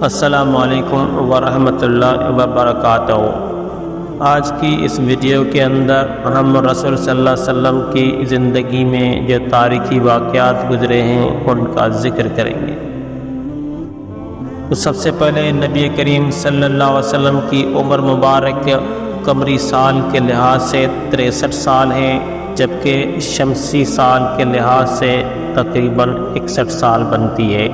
السلام علیکم ورحمۃ اللہ وبرکاتہ۔ آج کی اس ویڈیو کے اندر ہم رسول صلی اللہ علیہ وسلم کی زندگی میں جو تاریخی واقعات گزرے ہیں ان کا ذکر کریں گے۔ تو سب سے پہلے نبی کریم صلی اللہ علیہ وسلم کی عمر مبارک قمری سال کے لحاظ سے 63 سال ہے، جبکہ شمسی سال کے لحاظ سے تقریباً 61 سال بنتی ہے۔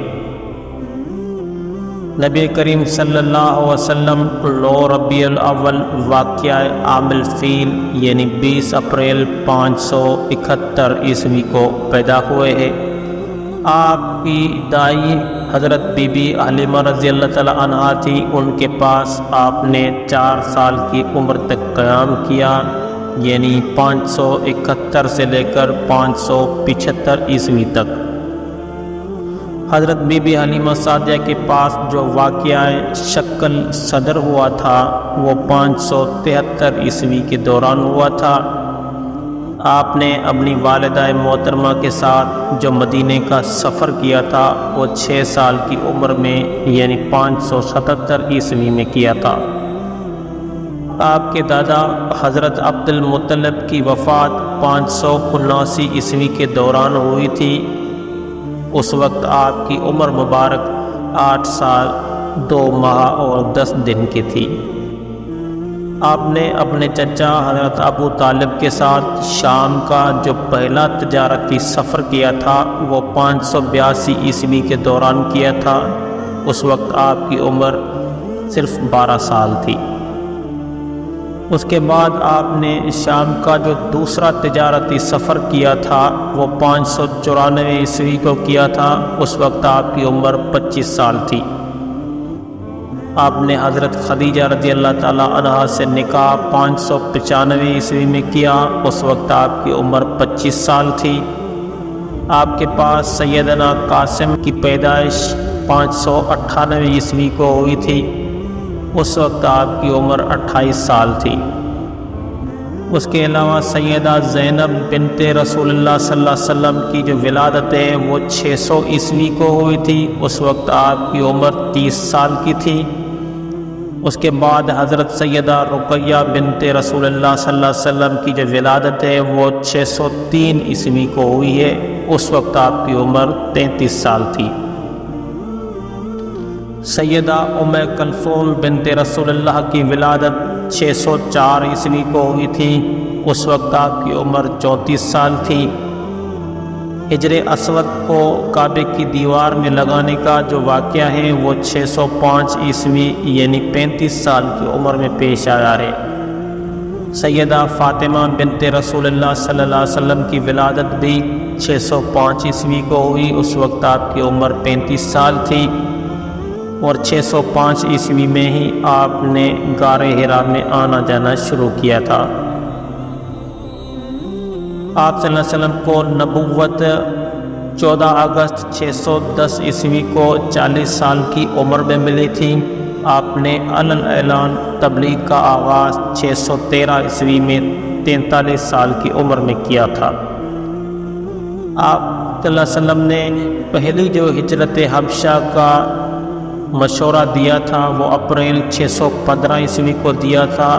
نبی کریم صلی اللہ علیہ وسلم 9 ربیع الاول واقعہ عام الفیل یعنی 20 اپریل 571 عیسوی کو پیدا ہوئے ہیں۔ آپ کی دائی حضرت بی بی حلیمہ رضی اللہ تعالی عنہا تھی، ان کے پاس آپ نے 4 سال کی عمر تک قیام کیا، یعنی 571 سے لے کر 575 عیسوی تک۔ حضرت بی بی حلیمہ سعدیہ کے پاس جو واقعہ شکل صدر ہوا تھا وہ 573 عیسوی کے دوران ہوا تھا۔ آپ نے اپنی والدہ محترمہ کے ساتھ جو مدینے کا سفر کیا تھا وہ 6 سال کی عمر میں یعنی 577 عیسوی میں کیا تھا۔ آپ کے دادا حضرت عبد المطلب کی وفات 579 عیسوی کے دوران ہوئی تھی۔ اس وقت آپ کی عمر مبارک 8 سال 2 ماہ اور 10 دن کی تھی۔ آپ نے اپنے چچا حضرت ابو طالب کے ساتھ شام کا جو پہلا تجارتی سفر کیا تھا وہ 582 عیسوی کے دوران کیا تھا۔ اس وقت آپ کی عمر صرف 12 سال تھی۔ اس کے بعد آپ نے شام کا جو دوسرا تجارتی سفر کیا تھا وہ 594 عیسوی کو کیا تھا۔ اس وقت آپ کی عمر 25 سال تھی۔ آپ نے حضرت خدیجہ رضی اللہ تعالی عنہا سے نکاح 595 عیسوی میں کیا۔ اس وقت آپ کی عمر 25 سال تھی۔ آپ کے پاس سیدنا قاسم کی پیدائش 598 عیسوی کو ہوئی تھی۔ اس وقت آپ کی عمر 28 سال تھی۔ اس کے علاوہ سیدہ زینب بنت رسول اللہ صلی اللہ علیہ وسلم کی جو ولادت ہے وہ 600 عیسوی کو ہوئی تھی۔ اس وقت آپ کی عمر 30 سال کی تھی۔ اس کے بعد حضرت سیدہ رقیہ بنت رسول اللہ صلی اللہ علیہ وسلم کی جو ولادت ہے وہ 603 عیسوی کو ہوئی ہے۔ اس وقت آپ کی عمر 33 سال تھی۔ سیدہ ام کلثوم بنت رسول اللہ کی ولادت 604 عیسوی کو ہوئی تھی۔ اس وقت آپ کی عمر 34 سال تھی۔ حجر اسود کو کعبے کی دیوار میں لگانے کا جو واقعہ ہے وہ 605 عیسوی یعنی 35 سال کی عمر میں پیش آیا ہے۔ سیدہ فاطمہ بنت رسول اللہ صلی اللہ علیہ وسلم کی ولادت بھی 605 عیسوی کو ہوئی۔ اس وقت آپ کی عمر 35 سال تھی، اور 605 عیسوی میں ہی آپ نے غار حرا میں آنا جانا شروع کیا تھا۔ آپ صلی اللہ علیہ وسلم کو نبوت 14 اگست 610 عیسوی کو 40 سال کی عمر میں ملی تھی۔ آپ نے علن اعلان تبلیغ کا آغاز 613 عیسوی میں 43 سال کی عمر میں کیا تھا۔ آپ صلی اللہ علیہ وسلم نے پہلی جو ہجرت حبشہ کا مشورہ دیا تھا وہ اپریل 615 عیسوی کو دیا تھا،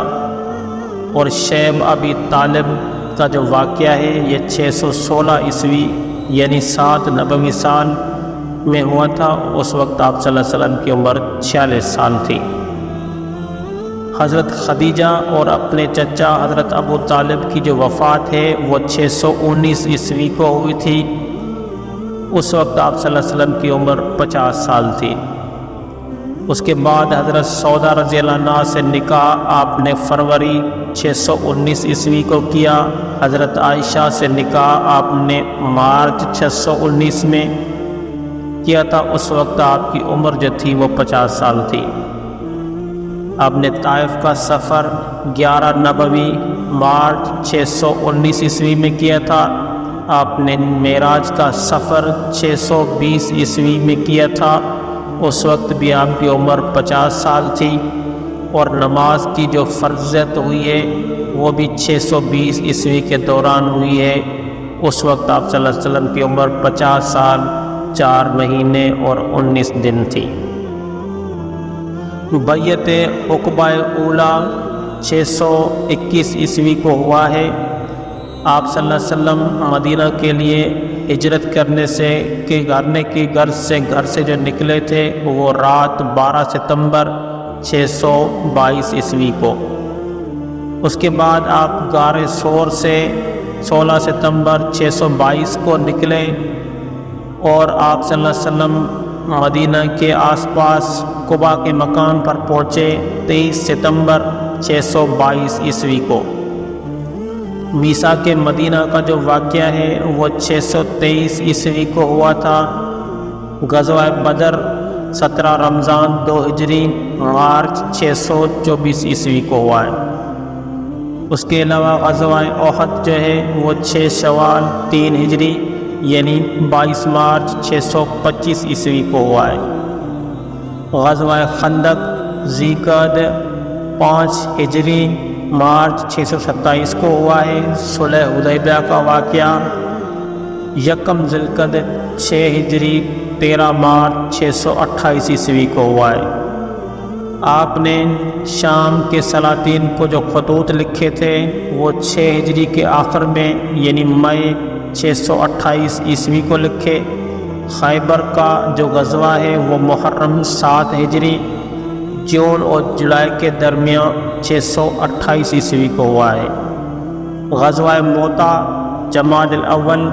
اور شیب ابی طالب کا جو واقعہ ہے یہ 616 عیسوی یعنی 7 نبوی سال میں ہوا تھا۔ اس وقت آپ صلی اللہ علیہ وسلم کی عمر 46 سال تھی۔ حضرت خدیجہ اور اپنے چچا حضرت ابو طالب کی جو وفات ہے وہ 619 عیسوی کو ہوئی تھی۔ اس وقت آپ صلی اللہ علیہ وسلم کی عمر 50 سال تھی۔ اس کے بعد حضرت سودا رضی اللہ عنہ سے نکاح آپ نے فروری 619 عیسوی کو کیا۔ حضرت عائشہ سے نکاح آپ نے مارچ 619 میں کیا تھا۔ اس وقت آپ کی عمر جو تھی وہ 50 سال تھی۔ آپ نے طائف کا سفر 11 نبوی مارچ 619 عیسوی میں کیا تھا۔ آپ نے معراج کا سفر 620 عیسوی میں کیا تھا۔ اس وقت بھی آپ کی عمر 50 سال تھی، اور نماز کی جو فرضیت ہوئی ہے وہ بھی 620 عیسوی کے دوران ہوئی ہے۔ اس وقت آپ صلی اللہ علیہ وسلم کی عمر 50 سال 4 مہینے اور 19 دن تھی۔ بیعت عقبہ اولا 621 عیسوی کو ہوا ہے۔ آپ صلی اللہ علیہ وسلم مدینہ کے لیے ہجرت کرنے کے گھر سے جو نکلے تھے وہ رات 12 ستمبر 622 عیسوی کو۔ اس کے بعد آپ غار ثور سے 16 ستمبر 622 کو نکلے اور آپ صلی اللہ علیہ وسلم مدینہ کے آس پاس قباء کے مکان پر پہنچے 23 ستمبر 622 عیسوی کو۔ میثاق مدینہ کا جو واقعہ ہے وہ 623 عیسوی کو ہوا تھا۔ غزوہ بدر 17 رمضان 2 ہجری مارچ 624 عیسوی کو ہوا ہے۔ اس کے علاوہ غزوہ احد جو ہے وہ 6 شوال 3 ہجری یعنی 22 مارچ 625 عیسوی کو ہوا ہے۔ غزوہ خندق ذی القعدہ 5 ہجری مارچ 627 کو ہوا ہے۔ صلح حدیبیہ کا واقعہ 1 ذی القعدہ 6 ہجری 13 مارچ 628 عیسوی کو ہوا ہے۔ آپ نے شام کے سلاطین کو جو خطوط لکھے تھے وہ 6 ہجری کے آخر میں یعنی مئی 628 عیسوی کو لکھے۔ خیبر کا جو غزوہ ہے وہ محرم 7 ہجری جون اور جولائی کے درمیان 628 عیسوی کو ہوا ہے۔ غزوہ موتا جمادی الاول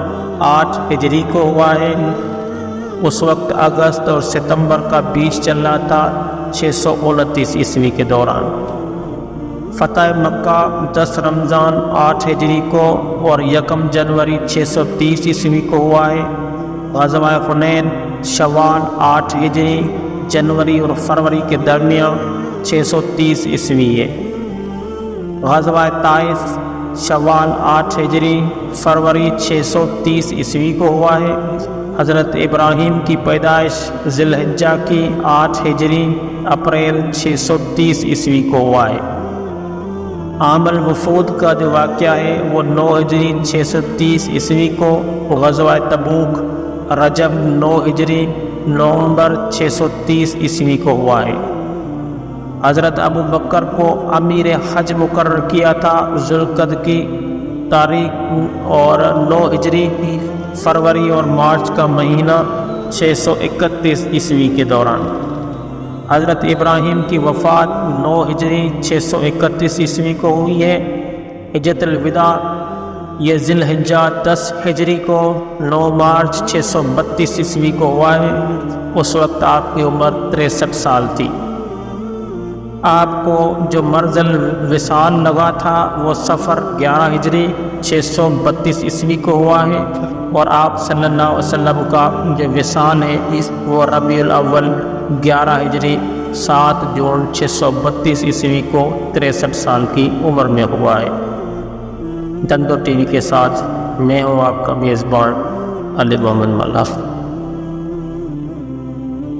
8 ہجری کو ہوا ہے۔ اس وقت اگست اور ستمبر کا بیچ چل رہا تھا 629 عیسوی کے دوران۔ فتح مکہ 10 رمضان 8 ہجری کو اور 1 جنوری 630 عیسوی کو ہوا ہے۔ غزوہ حنین شوال 8 ہجری جنوری اور فروری کے درمیان 630 عیسوی ہے۔ غزوہ طائف شوال 8 ہجری فروری 630 عیسوی کو ہوا ہے۔ حضرت ابراہیم کی پیدائش ذی الحجہ کی 8 ہجری اپریل 630 عیسوی کو ہوا ہے۔ عام الوفود کا جو واقعہ ہے وہ 9 ہجری 630 عیسوی کو۔ غزوہ تبوک رجب 9 ہجری نومبر 630 عیسوی کو ہوا ہے۔ حضرت ابو بکر کو امیر حج مقرر کیا تھا ذی القعدہ کی تاریخ اور 9 ہجری فروری اور مارچ کا مہینہ 631 عیسوی کے دوران۔ حضرت ابراہیم کی وفات 9 ہجری 631 عیسوی کو ہوئی ہے۔ حجۃ الوداع یہ ذی الحجہ 10 ہجری کو 9 مارچ 632 عیسوی کو ہوا ہے۔ اس وقت آپ کی عمر 63 سال تھی۔ آپ کو جو مرض الوصال لگا تھا وہ صفر 11 ہجری 632 عیسوی کو ہوا ہے، اور آپ صلی اللہ علیہ وسلم کا جو وصال ہے وہ ربیع الاول 11 ہجری 7 جون 632 عیسوی کو 63 سال کی عمر میں ہوا ہے۔ دندو ٹی وی کے ساتھ میں ہوں آپ کا میزبان علی محمد ملک۔